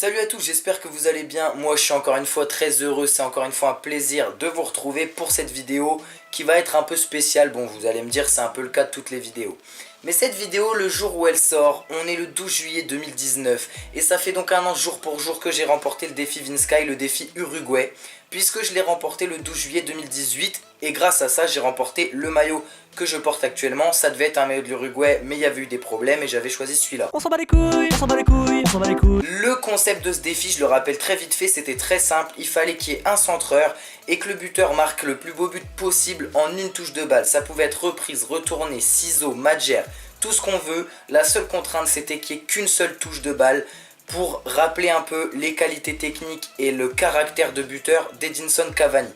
Salut à tous, j'espère que vous allez bien. Moi je suis encore une fois très heureux, c'est encore une fois un plaisir de vous retrouver pour cette vidéo qui va être un peu spéciale. Bon, vous allez me dire, c'est un peu le cas de toutes les vidéos. Mais cette vidéo, le jour où elle sort, on est le 12 juillet 2019 et ça fait donc un an jour pour jour que j'ai remporté le défi Vinsky, le défi Uruguay, puisque je l'ai remporté le 12 juillet 2018 et grâce à ça j'ai remporté le maillot que je porte actuellement. Ça devait être un maillot de l'Uruguay mais il y avait eu des problèmes et j'avais choisi celui-là. On s'en bat les couilles, on s'en bat les couilles, on s'en bat les couilles. Le concept de ce défi, je le rappelle très vite fait, c'était très simple. Il fallait qu'il y ait un centreur et que le buteur marque le plus beau but possible en une touche de balle. Ça pouvait être reprise, retournée, ciseaux, Madjer, tout ce qu'on veut. La seule contrainte c'était qu'il n'y ait qu'une seule touche de balle pour rappeler un peu les qualités techniques et le caractère de buteur d'Edinson Cavani.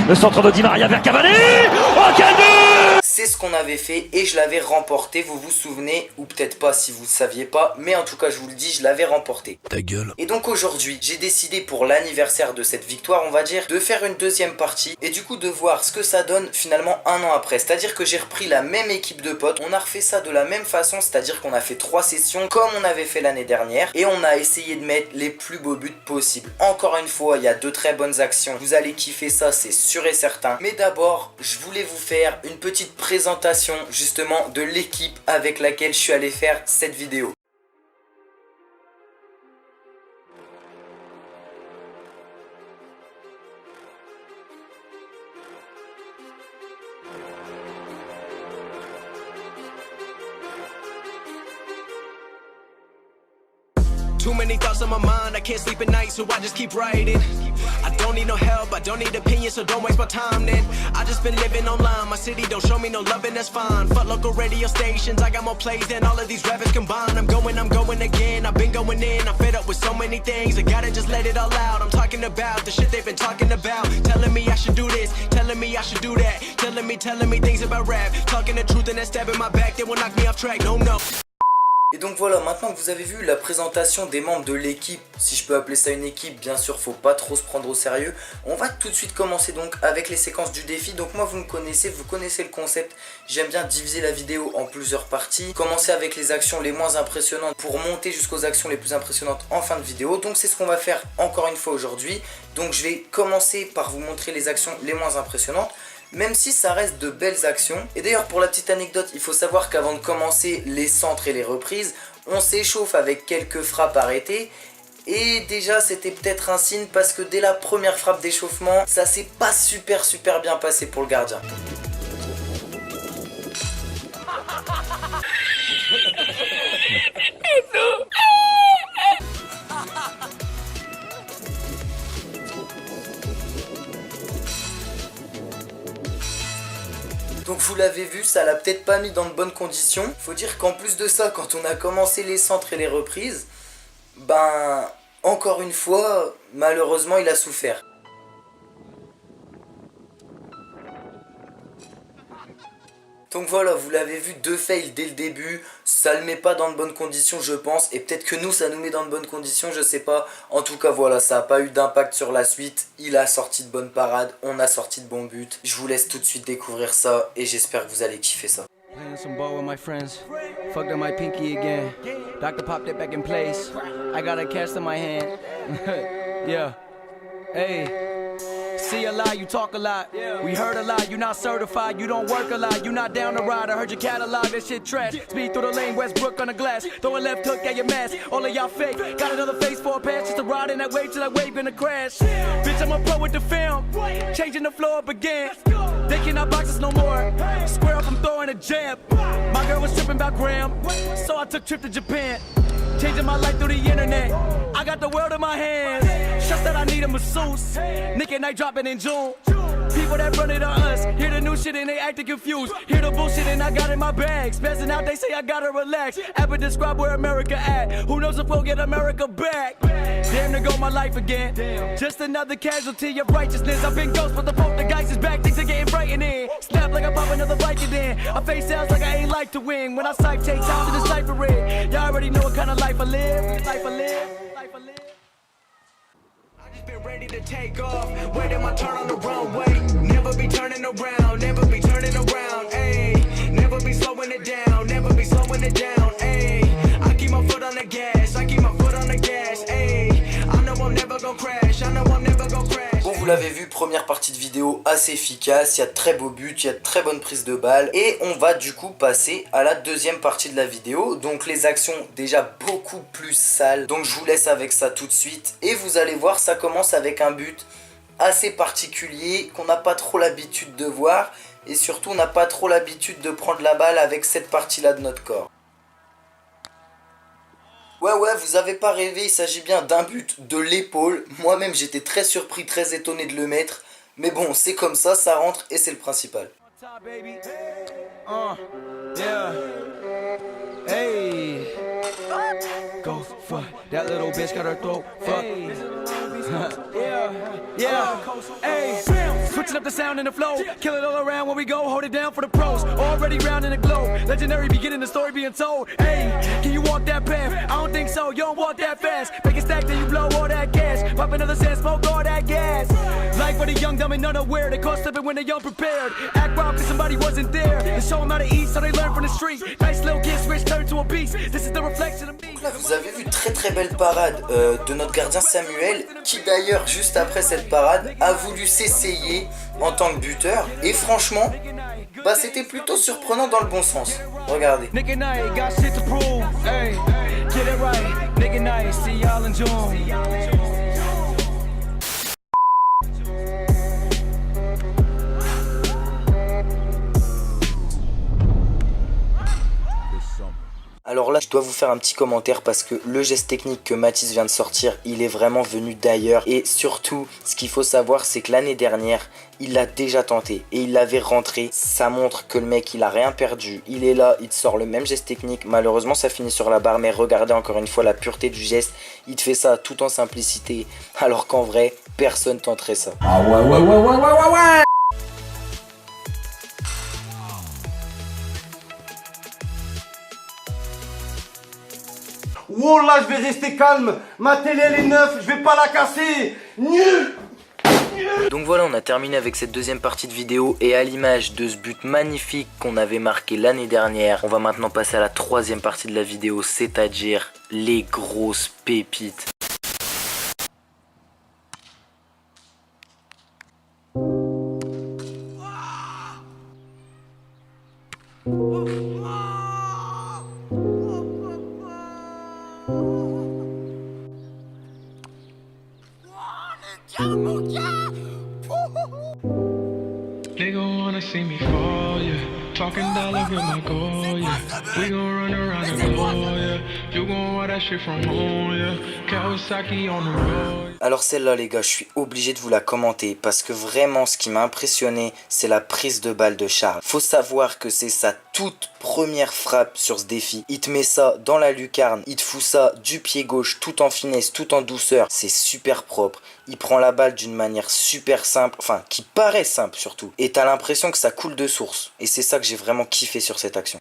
Le centre de Di Maria vers Cavani. Oh, quel but! C'est ce qu'on avait fait et je l'avais remporté, vous vous souvenez, ou peut-être pas si vous ne saviez pas, mais en tout cas je vous le dis, je l'avais remporté. Ta gueule. Et donc aujourd'hui, j'ai décidé pour l'anniversaire de cette victoire, on va dire, de faire une deuxième partie et du coup de voir ce que ça donne finalement un an après. C'est-à-dire que j'ai repris la même équipe de potes, on a refait ça de la même façon, c'est-à-dire qu'on a fait 3 sessions comme on avait fait l'année dernière et on a essayé de mettre les plus beaux buts possibles. Encore une fois, il y a de très bonnes actions, vous allez kiffer ça, c'est sûr et certain. Mais d'abord, je voulais vous faire une petite présentation justement de l'équipe avec laquelle je suis allé faire cette vidéo. Too many thoughts on my mind, I can't sleep at night, so I just keep writing. I don't need no help, I don't need opinions, so don't waste my time then. I just been living online, my city don't show me no love and that's fine. Fuck local radio stations, I got more plays than all of these rappers combined. I'm going again, I've been going in, I'm fed up with so many things. I gotta just let it all out, I'm talking about the shit they've been talking about. Telling me I should do this, telling me I should do that. Telling me things about rap. Talking the truth and that stab in my back, they will knock me off track, no. Et donc voilà, maintenant que vous avez vu la présentation des membres de l'équipe, si je peux appeler ça une équipe, bien sûr faut pas trop se prendre au sérieux. On va tout de suite commencer donc avec les séquences du défi. Donc moi vous connaissez le concept, j'aime bien diviser la vidéo en plusieurs parties. Commencer avec les actions les moins impressionnantes pour monter jusqu'aux actions les plus impressionnantes en fin de vidéo. Donc c'est ce qu'on va faire encore une fois aujourd'hui. Donc je vais commencer par vous montrer les actions les moins impressionnantes, même si ça reste de belles actions. Et d'ailleurs pour la petite anecdote, il faut savoir qu'avant de commencer les centres et les reprises, on s'échauffe avec quelques frappes arrêtées. Et déjà c'était peut-être un signe parce que dès la première frappe d'échauffement, ça s'est pas super bien passé pour le gardien. Donc vous l'avez vu, ça l'a peut-être pas mis dans de bonnes conditions. Faut dire qu'en plus de ça, quand on a commencé les centres et les reprises, ben encore une fois, malheureusement il a souffert. Donc voilà, vous l'avez vu, 2 fails dès le début, ça le met pas dans de bonnes conditions je pense, et peut-être que nous ça nous met dans de bonnes conditions, je sais pas. En tout cas voilà, ça a pas eu d'impact sur la suite, il a sorti de bonnes parades, on a sorti de bons buts. Je vous laisse tout de suite découvrir ça et j'espère que vous allez kiffer ça. Playing some ball with my friends. Fucked up my pinky again. Doctor popped it back in place. I got a cast in my hand. Yeah. Hey. See a lot, you talk a lot. We heard a lot, you not certified, you don't work a lot, you not down the ride. I heard your catalog, that shit trash. Speed through the lane, Westbrook on the glass. Throw a left hook at your mask. All of y'all fake. Got another face for a pass, just to ride in that wave till that wave gonna crash. Bitch, I'm a pro with the film. Changing the floor up again. They cannot box us no more. Square up, I'm throwing a jab. My girl was tripping about Graham, so I took a trip to Japan. Changing my life through the internet. I got the world in my hands. Just that I need a masseuse. Nick and Night dropping in June. People that run it on us. Hear the new shit and they acting confused. Hear the bullshit and I got in my bag. Spazzing out, they say I gotta relax. Ever describe where America at? Who knows if we'll get America back? Damn, there go my life again. Just another casualty of righteousness. I've been ghost, but the poltergeist is back. Things are getting frightening. Snap like I pop another Vicodin. I face sounds like I ain't like to win. When I sight take time to decipher it. Y'all already know what kind of life I live. Life I live. Life I live. Been ready to take off, waiting my turn on the runway. Never be turning around, never be turning around, ayy. Never be slowing it down, never be slowing it down, ayy. I keep my foot on the gas, I keep my foot on the gas, ayy. l'avez vu, première partie de vidéo assez efficace, il y a de très beaux buts, il y a de très bonnes prises de balles. Et on va du coup passer à la deuxième partie de la vidéo. Donc les actions déjà beaucoup plus sales. Donc je vous laisse avec ça tout de suite. Et vous allez voir, ça commence avec un but assez particulier qu'on n'a pas trop l'habitude de voir. Et surtout on n'a pas trop l'habitude de prendre la balle avec cette partie-là de notre corps. Ouais, vous avez pas rêvé, il s'agit bien d'un but de l'épaule. Moi-même, j'étais très surpris, très étonné de le mettre. Mais bon, c'est comme ça rentre et c'est le principal. Go for that little bitch got her throat. Fuck. Hey, switching up the sound and the flow. Kill it all around when we go. Hold it down for the pros. Already round in the globe. Legendary beginning, the story being told. Hey, can you walk that path? I don't think so. You don't walk that fast. Make it stack till you blow all that gas. Pop another sand, smoke all that gas. Life for the young, dumb and unaware. They caught slipping when they unprepared. Act wild cause somebody wasn't there. And show them how to eat so they learn from the street. Nice little kid switch turn to a beast. This is the reflection of me. Là, vous avez vu très belle parade de notre gardien Samuel, qui d'ailleurs juste après cette parade a voulu s'essayer en tant que buteur. Et franchement, bah c'était plutôt surprenant dans le bon sens. Regardez. Alors là, je dois vous faire un petit commentaire parce que le geste technique que Mathys vient de sortir, il est vraiment venu d'ailleurs. Et surtout, ce qu'il faut savoir, c'est que l'année dernière, il l'a déjà tenté et il l'avait rentré. Ça montre que le mec, il a rien perdu. Il est là, il te sort le même geste technique. Malheureusement, ça finit sur la barre, mais regardez encore une fois la pureté du geste. Il te fait ça tout en simplicité, alors qu'en vrai, personne tenterait ça. Ah ouais. Wow, là, je vais rester calme. Ma télé, elle est neuve, je vais pas la casser. Nul. Donc voilà, on a terminé avec cette deuxième partie de vidéo. Et à l'image de ce but magnifique qu'on avait marqué l'année dernière, on va maintenant passer à la troisième partie de la vidéo, c'est-à-dire les grosses pépites. They gon' wanna see me fall, yeah. Talking dollar with my goal, yeah. We gon' run around the globe, yeah. You gon' want that shit from home, yeah. Kawasaki on the road. Alors celle-là les gars, je suis obligé de vous la commenter parce que vraiment ce qui m'a impressionné, c'est la prise de balle de Charles. Faut savoir que c'est sa toute première frappe sur ce défi. Il te met ça dans la lucarne, il te fout ça du pied gauche tout en finesse, tout en douceur. C'est super propre. Il prend la balle d'une manière super simple, enfin qui paraît simple surtout. Et t'as l'impression que ça coule de source. Et c'est ça que j'ai vraiment kiffé sur cette action.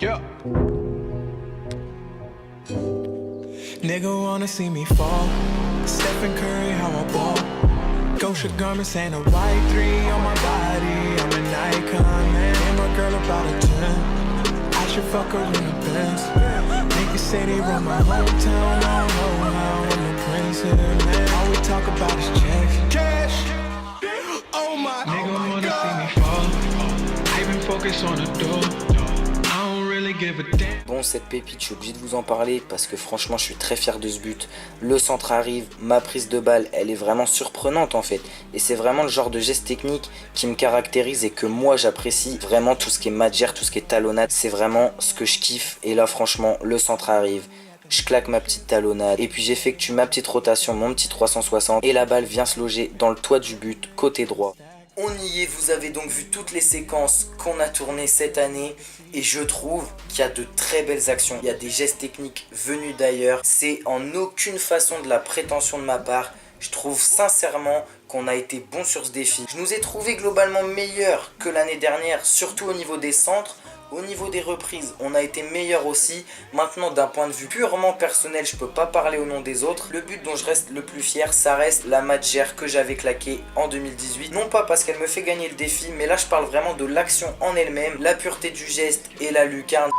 Yeah. Nigga wanna see me fall. Stephen Curry, how I ball. Gosha garments and a white 3 on my body. I'm an icon, man. And my girl about a 10. I should fuck her in the Benz. Niggas say they run my hometown. I don't know how I'm the prince of the man. All we talk about is checks. Cash. Oh my. Nigga wanna see me fall. I been focused on the door. Bon, cette pépite, je suis obligé de vous en parler parce que franchement, je suis très fier de ce but. Le centre arrive, ma prise de balle, elle est vraiment surprenante en fait. Et c'est vraiment le genre de geste technique qui me caractérise et que moi j'apprécie. Vraiment tout ce qui est magère, tout ce qui est talonnade, c'est vraiment ce que je kiffe. Et là, franchement, le centre arrive. Je claque ma petite talonnade et puis j'effectue ma petite rotation, mon petit 360 et la balle vient se loger dans le toit du but, côté droit. On y est, vous avez donc vu toutes les séquences qu'on a tournées cette année et je trouve qu'il y a de très belles actions. Il y a des gestes techniques venus d'ailleurs. C'est en aucune façon de la prétention de ma part. Je trouve sincèrement qu'on a été bon sur ce défi. Je nous ai trouvé globalement meilleurs que l'année dernière, surtout au niveau des centres. Au niveau des reprises, on a été meilleur aussi. Maintenant, d'un point de vue purement personnel, je peux pas parler au nom des autres. Le but dont je reste le plus fier, ça reste la matchère que j'avais claquée en 2018. Non pas parce qu'elle me fait gagner le défi, mais là je parle vraiment de l'action en elle-même, la pureté du geste et la lucarne.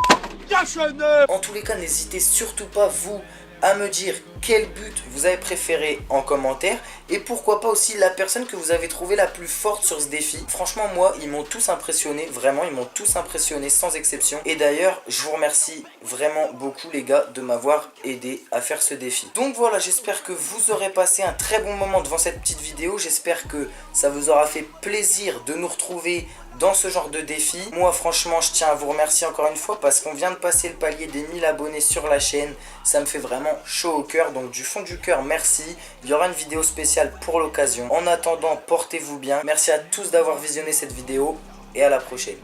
En tous les cas, n'hésitez surtout pas, vous, à me dire quel but vous avez préféré en commentaire et pourquoi pas aussi la personne que vous avez trouvé la plus forte sur ce défi. Franchement moi ils m'ont tous impressionné, vraiment ils m'ont tous impressionné sans exception. Et d'ailleurs je vous remercie vraiment beaucoup les gars de m'avoir aidé à faire ce défi. Donc voilà, j'espère que vous aurez passé un très bon moment devant cette petite vidéo. J'espère que ça vous aura fait plaisir de nous retrouver dans ce genre de défi. Moi franchement je tiens à vous remercier encore une fois parce qu'on vient de passer le palier des 1000 abonnés sur la chaîne. Ça me fait vraiment chaud au cœur, donc du fond du cœur merci. Il y aura une vidéo spéciale pour l'occasion. En attendant, portez-vous bien. Merci à tous d'avoir visionné cette vidéo et à la prochaine.